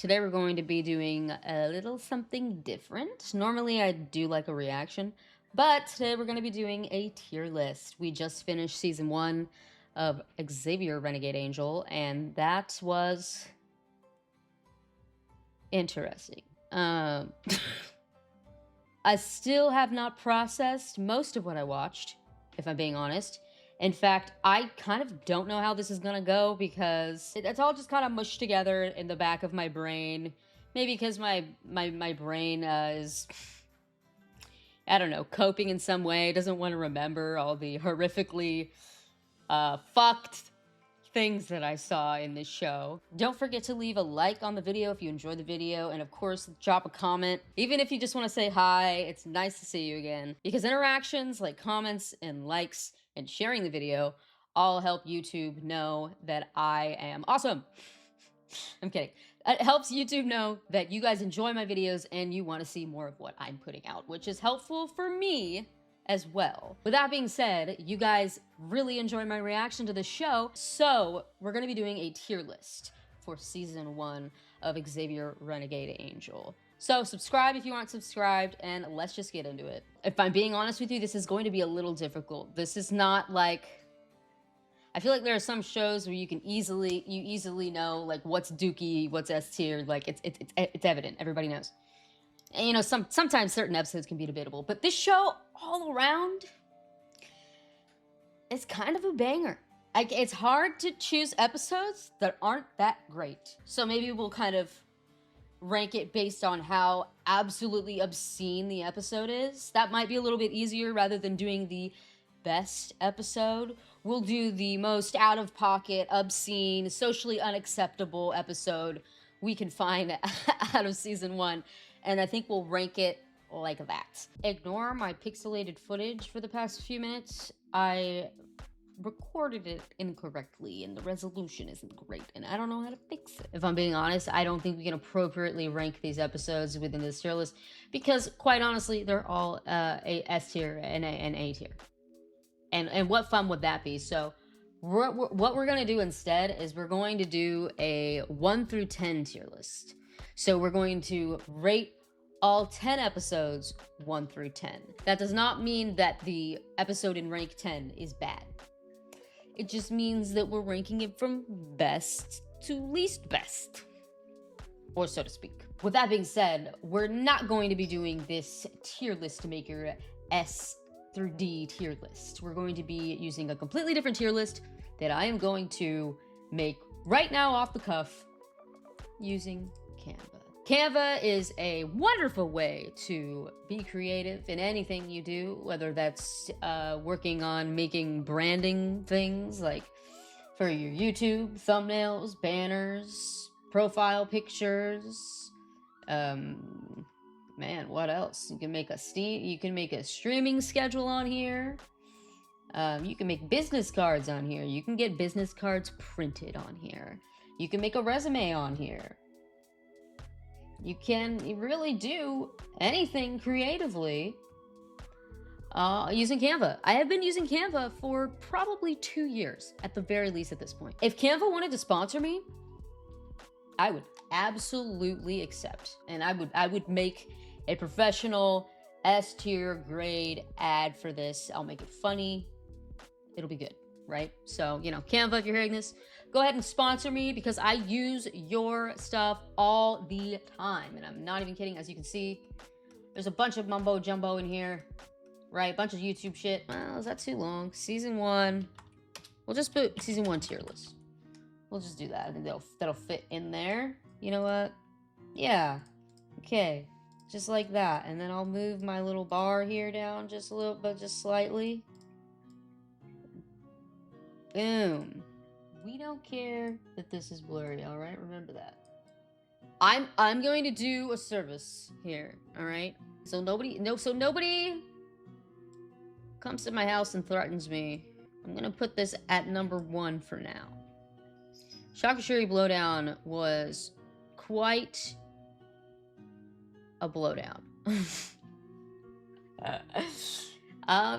Today we're going to be doing a little something different. Normally I do like a reaction, but today we're going to be doing a tier list. We just finished season 1 of XAVIER Renegade Angel, and that was interesting. I still have not processed most of what I watched, if I'm being honest. In fact, I kind of don't know how this is gonna go because it's all just kind of mushed together in the back of my brain. Maybe because my brain is, I don't know, coping in some way. Doesn't want to remember all the horrifically fucked things that I saw in this show. Don't forget to leave a like on the video if you enjoyed the video, and of course, drop a comment. Even if you just want to say hi, it's nice to see you again. Because interactions like comments and likes and sharing the video all help YouTube know that I am awesome. I'm kidding. It helps YouTube know that you guys enjoy my videos and you want to see more of what I'm putting out, which is helpful for me as well. With that being said, you guys really enjoy my reaction to the show, so we're gonna be doing a tier list for season 1 of XAVIER Renegade Angel. So subscribe if you aren't subscribed, and let's just get into it. If I'm being honest with you, this is going to be a little difficult. This is not like, I feel like there are some shows where you easily know like what's Dookie, what's S tier, like it's evident, everybody knows. And, you know, sometimes certain episodes can be debatable, but this show all around is kind of a banger. It's hard to choose episodes that aren't that great. So maybe we'll kind of rank it based on how absolutely obscene the episode is. That might be a little bit easier rather than doing the best episode. We'll do the most out-of-pocket, obscene, socially unacceptable episode we can find out of season 1. And I think we'll rank it like that. Ignore my pixelated footage for the past few minutes. I recorded it incorrectly and the resolution isn't great and I don't know how to fix it. If I'm being honest, I don't think we can appropriately rank these episodes within this tier list because quite honestly, they're all a S tier and an A tier. And what fun would that be? So what we're gonna do instead is we're going to do a 1 through 10 tier list. So we're going to rate all 10 episodes 1 through 10. That does not mean that the episode in rank 10 is bad. It just means that we're ranking it from best to least best, or so to speak. With that being said, we're not going to be doing this tier list to make your S through D tier list. We're going to be using a completely different tier list that I am going to make right now off the cuff using Canva. Canva is a wonderful way to be creative in anything you do, whether that's working on making branding things like for your YouTube, thumbnails, banners, profile pictures. Man, what else? You can make a streaming schedule on here. You can make business cards on here. You can get business cards printed on here. You can make a resume on here. You can really do anything creatively using Canva. I have been using Canva for probably 2 years, at the very least at this point. If Canva wanted to sponsor me, I would absolutely accept. And I would make a professional S tier grade ad for this. I'll make it funny. It'll be good, right? So, you know, Canva, if you're hearing this, go ahead and sponsor me because I use your stuff all the time. And I'm not even kidding. As you can see, there's a bunch of mumbo jumbo in here, right? A bunch of YouTube shit. Well, is that too long? Season 1. We'll just put season 1 tier list. We'll just do that. I think that'll fit in there. You know what? Yeah. Okay. Just like that. And then I'll move my little bar here down just a little, but just slightly. Boom. We don't care that this is blurry, all right? Remember that. I'm going to do a service here, all right? So nobody comes to my house and threatens me. I'm gonna put this at number 1 for now. Shakashuri Blowdown was quite a blowdown.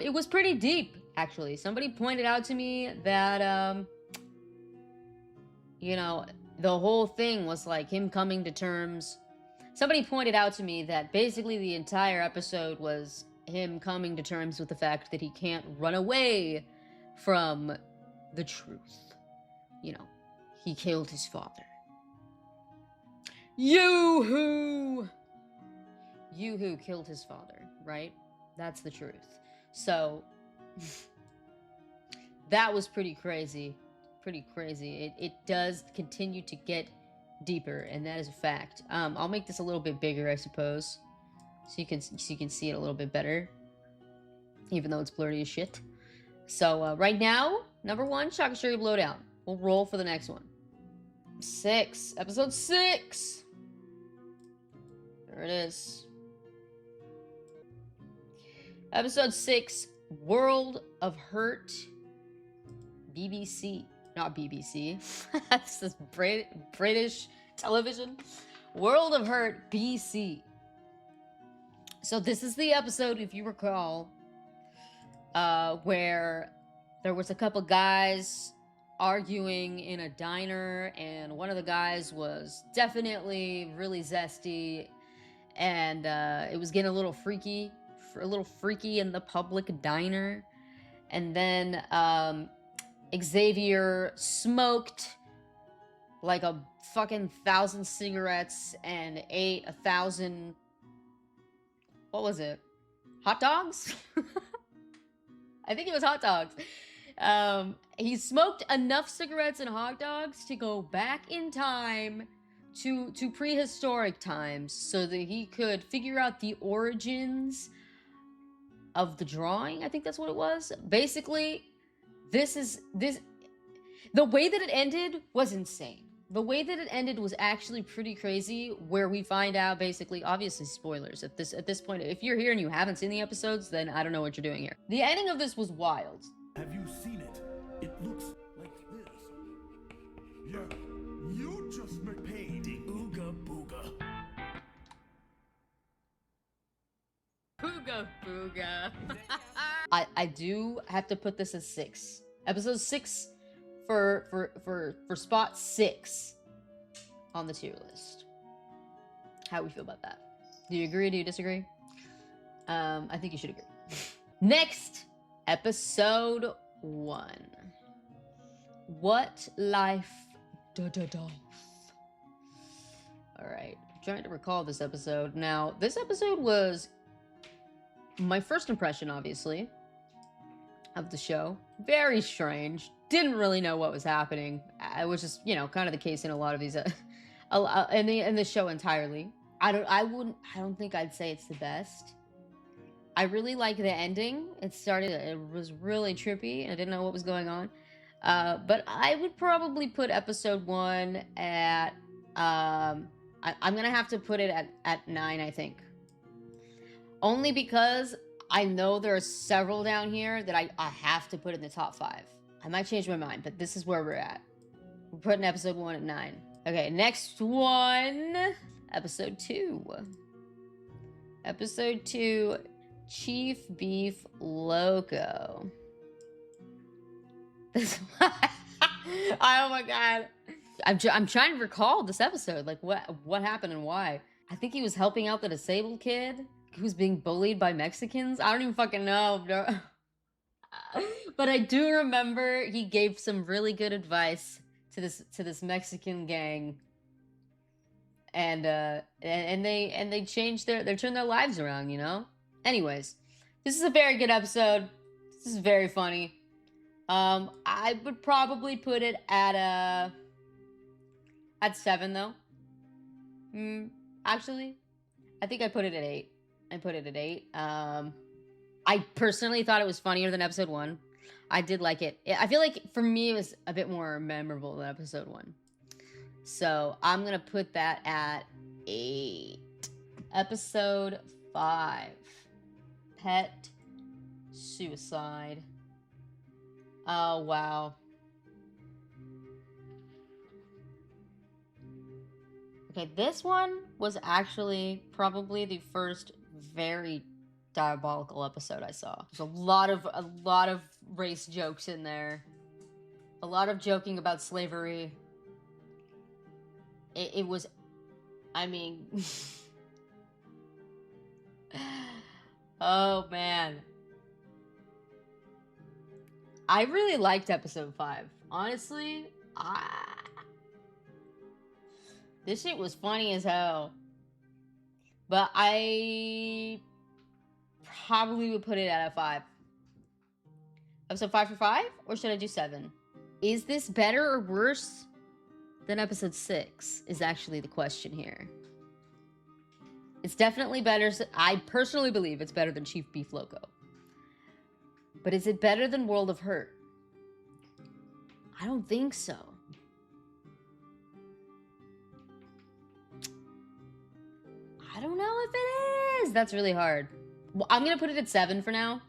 It was pretty deep, actually. Somebody pointed out to me that, you know, the whole thing was like him coming to terms. Somebody pointed out to me that basically the entire episode was him coming to terms with the fact that he can't run away from the truth. You know, he killed his father. Yoo-hoo! Yoo-hoo killed his father, right? That's the truth. So, that was pretty crazy. Pretty crazy. It does continue to get deeper, and that is a fact. I'll make this a little bit bigger, I suppose, so you can see it a little bit better, even though it's blurry as shit. So right now, number 1, Shaka Sherry Blowdown. We'll roll for the next one. 6, episode 6. There it is. Episode 6, World of Hurt. BBC. Not BBC. That's this British television. World of Hurt, BC. So this is the episode, if you recall, where there was a couple guys arguing in a diner, and one of the guys was definitely really zesty, and it was getting a little freaky in the public diner. And then Xavier smoked like a fucking 1,000 cigarettes and ate 1,000, what was it? Hot dogs? I think it was hot dogs. He smoked enough cigarettes and hot dogs to go back in time to prehistoric times so that he could figure out the origins of the drawing. I think that's what it was. Basically, the way that it ended was insane. The way that it ended was actually pretty crazy, where we find out basically, obviously spoilers at this point. If you're here and you haven't seen the episodes, then I don't know what you're doing here. The ending of this was wild. Have you seen it? It looks like this. Yeah, you just paid the ooga booga. Booga booga. I do have to put this as 6. Episode 6 for spot 6 on the tier list. How we feel about that? Do you agree? Do you disagree? I think you should agree. Next, episode 1. What life doth. Alright, I'm trying to recall this episode. Now, this episode was my first impression, obviously, of the show. Very strange. Didn't really know what was happening. It was just, you know, kind of the case in a lot of these, in the show entirely. I don't think I'd say it's the best. I really like the ending. It was really trippy. I didn't know what was going on. But I would probably put episode 1 at, I'm gonna have to put it at 9, I think. Only because I know there are several down here that I have to put in the top 5. I might change my mind, but this is where we're at. We're putting episode 1 at 9. Okay, next one. Episode 2. Episode 2, Chief Beef Loco. Oh my god. I'm trying to recall this episode. Like, what happened and why? I think he was helping out the disabled kid who's being bullied by Mexicans. I don't even fucking know, bro. But I do remember he gave some really good advice to this Mexican gang, and they changed they turned their lives around, you know. Anyways, this is a very good episode. This is very funny. I would probably put it at 7 though. Actually, I think I put it at 8. I put it at 8. I personally thought it was funnier than episode 1. I did like it. I feel like for me it was a bit more memorable than episode 1. So I'm gonna put that at 8. Episode 5. Pet suicide. Oh, wow. Okay, this one was actually probably the first very diabolical episode I saw. There's a lot of race jokes in there. A lot of joking about slavery. It was, I mean, oh man. I really liked episode 5. Honestly, this shit was funny as hell. But I probably would put it at a 5. Episode 5 for 5? Or should I do 7? Is this better or worse than episode 6? Is actually the question here. It's definitely better. I personally believe it's better than Chief Beef Loco. But is it better than World of Hurt? I don't think so. I don't know if it is. That's really hard. Well, I'm gonna put it at 7 for now.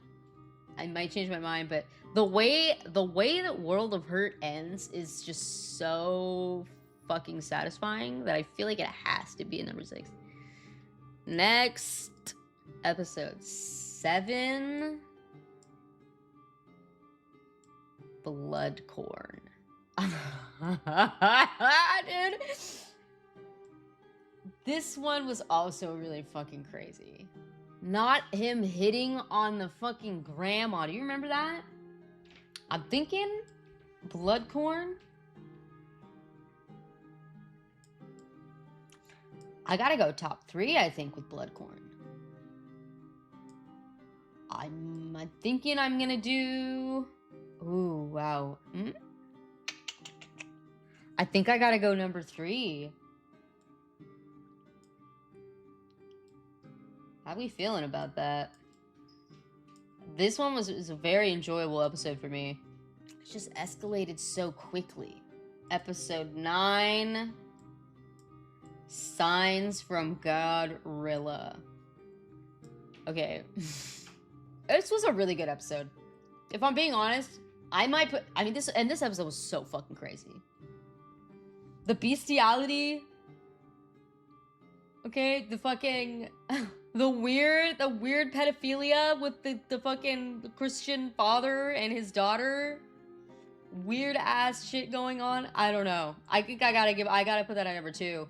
I might change my mind, but the way that World of Hurt ends is just so fucking satisfying that I feel like it has to be in number 6. Next episode 7. Bloodcorn. Dude. This one was also really fucking crazy. Not him hitting on the fucking grandma. Do you remember that? I'm thinking Bloodcorn. I gotta go top 3, I think, with Bloodcorn. I'm thinking I'm gonna do... Ooh, wow. I think I gotta go number 3. How are we feeling about that? This one was a very enjoyable episode for me. It just escalated so quickly. Episode 9. Signs from Godrilla. Okay. This was a really good episode. If I'm being honest, I might put... I mean, this episode was so fucking crazy. The bestiality... Okay, the fucking... the weird pedophilia with the fucking Christian father and his daughter. Weird ass shit going on. I don't know. I think I gotta put that at number 2.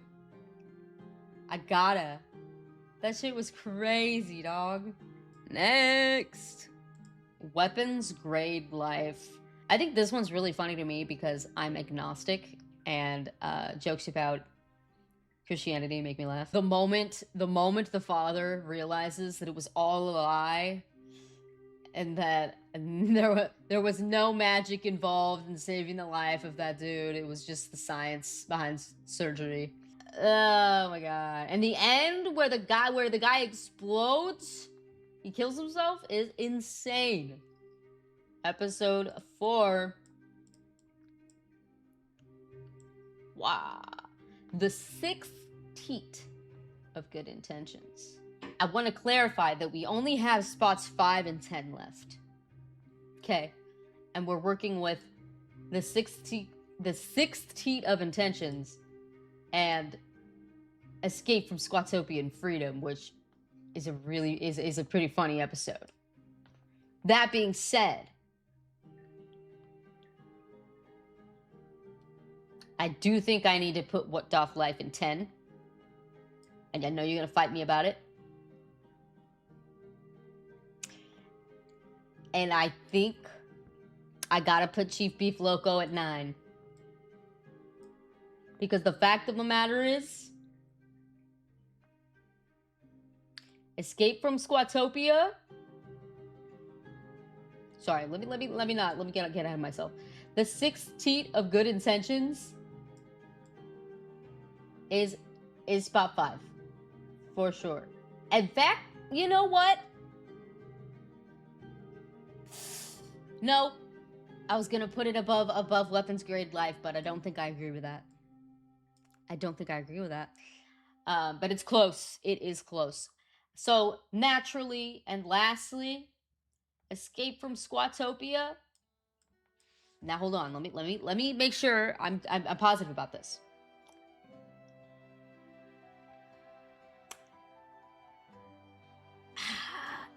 I gotta. That shit was crazy, dog. Next. Weapons Grade Life. I think this one's really funny to me because I'm agnostic and jokes about Christianity make me laugh. The moment the father realizes that it was all a lie and that there was no magic involved in saving the life of that dude, it was just the science behind surgery. Oh my god. And the end where the guy explodes, he kills himself, is insane. Episode 4. Wow. The 6th teat of good intentions. I want to clarify that we only have spots 5 and 10 left. Okay. And we're working with the 6th teat of intentions and Escape from Squatopian Freedom, which is a pretty funny episode. That being said, I do think I need to put What Doth Life in 10. And I know you're going to fight me about it. And I think I got to put Chief Beef Loco at 9. Because the fact of the matter is, Escape from Squatopia. Sorry, let me get ahead of myself. The 6th teat of good intentions is spot 5. For sure. In fact, you know what? No. I was gonna put it above Weapons Grade Life, but I don't think I agree with that. But it's close. It is close. So, naturally, and lastly, Escape from Squatopia. Now, hold on. Let me make sure I'm positive about this.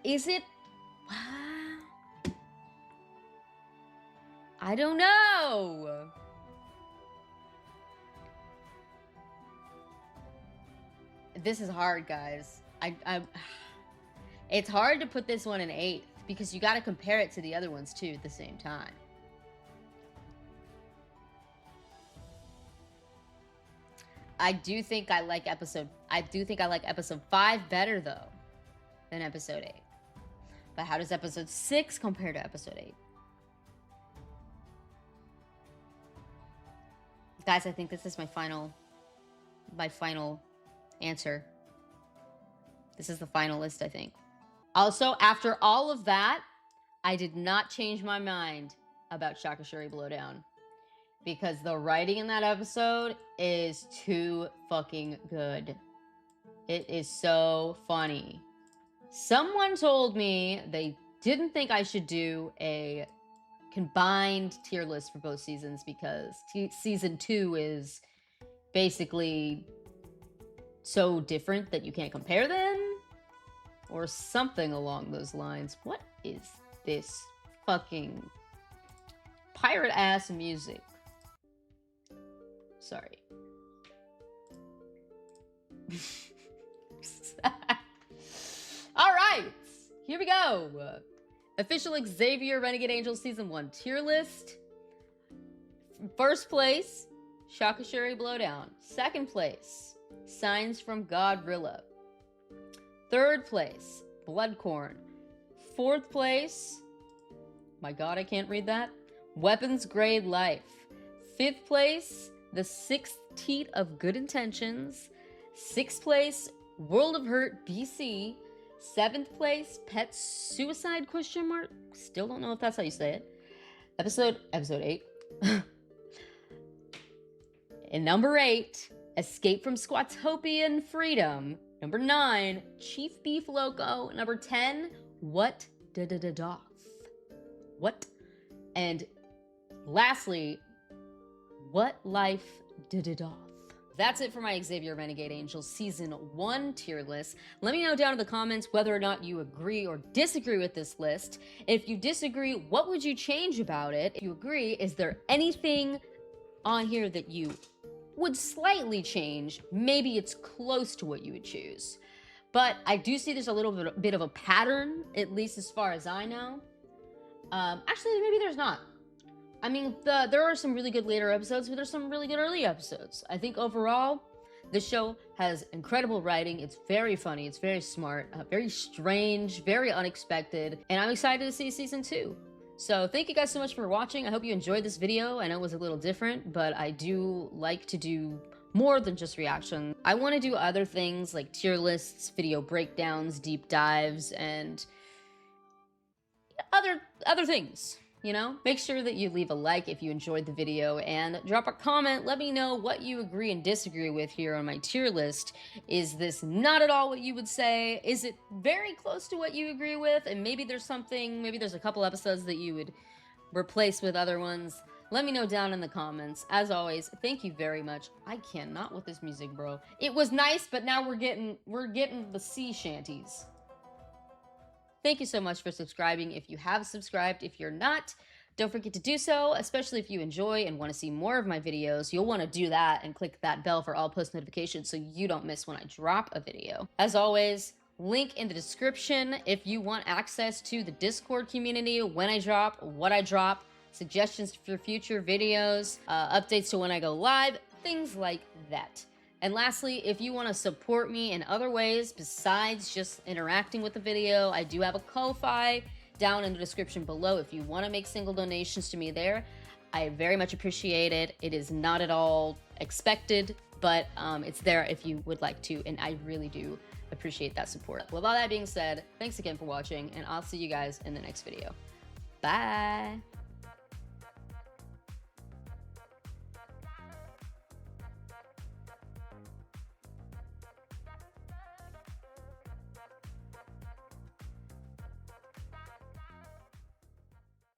Is it? I don't know. This is hard, guys. It's hard to put this one in 8th because you got to compare it to the other ones too at the same time. I do think I like episode 5 better though than episode 8. But how does episode 6 compare to episode 8? Guys, I think this is my final answer. This is the final list, I think. Also, after all of that, I did not change my mind about Shakashuri Blowdown. Because the writing in that episode is too fucking good. It is so funny. Someone told me they didn't think I should do a combined tier list for both seasons because season 2 is basically so different that you can't compare them, or something along those lines. What is this fucking pirate ass music? Sorry. All right, here we go. Official XAVIER Renegade Angel Season 1 tier list. First place, Shakashuri Blowdown. Second place, Signs from Godrilla. Third place, Bloodcorn. Fourth place, my god, I can't read that. Weapons Grade Life. Fifth place, The Sixth Teat of Good Intentions. Sixth place, World of Hurt BC. Seventh place, Pet Suicide ? Still don't know if that's how you say it. Episode 8. And number 8, Escape from Squatopian Freedom. Number 9, Chief Beef Loco. Number 10, What Doth. What? And lastly, What Life Doth. That's it for my XAVIER Renegade Angel Season 1 tier list. Let me know down in the comments whether or not you agree or disagree with this list. If you disagree, what would you change about it? If you agree, is there anything on here that you would slightly change? Maybe it's close to what you would choose. But I do see there's a little bit of a pattern, at least as far as I know. Actually, maybe there's not. I mean, there are some really good later episodes, but there's some really good early episodes. I think overall, this show has incredible writing. It's very funny. It's very smart, very strange, very unexpected. And I'm excited to see season 2. So thank you guys so much for watching. I hope you enjoyed this video. I know it was a little different, but I do like to do more than just reaction. I want to do other things like tier lists, video breakdowns, deep dives, and other things. You know, make sure that you leave a like if you enjoyed the video and drop a comment. Let me know what you agree and disagree with here on my tier list. Is this not at all what you would say? Is it very close to what you agree with? And maybe there's a couple episodes that you would replace with other ones. Let me know down in the comments. As always, thank you very much. I cannot with this music, bro. It was nice, but now we're getting the sea shanties. Thank you so much for subscribing if you have subscribed. If you're not, don't forget to do so, especially if you enjoy and want to see more of my videos. You'll want to do that and click that bell for all post notifications so you don't miss when I drop a video. As always, link in the description if you want access to the Discord community, when I drop, what I drop, suggestions for future videos, updates to when I go live, things like that. And lastly, if you want to support me in other ways besides just interacting with the video, I do have a Ko-Fi down in the description below if you want to make single donations to me there. I very much appreciate it. It is not at all expected, but it's there if you would like to, and I really do appreciate that support. With all that being said, thanks again for watching, and I'll see you guys in the next video. Bye!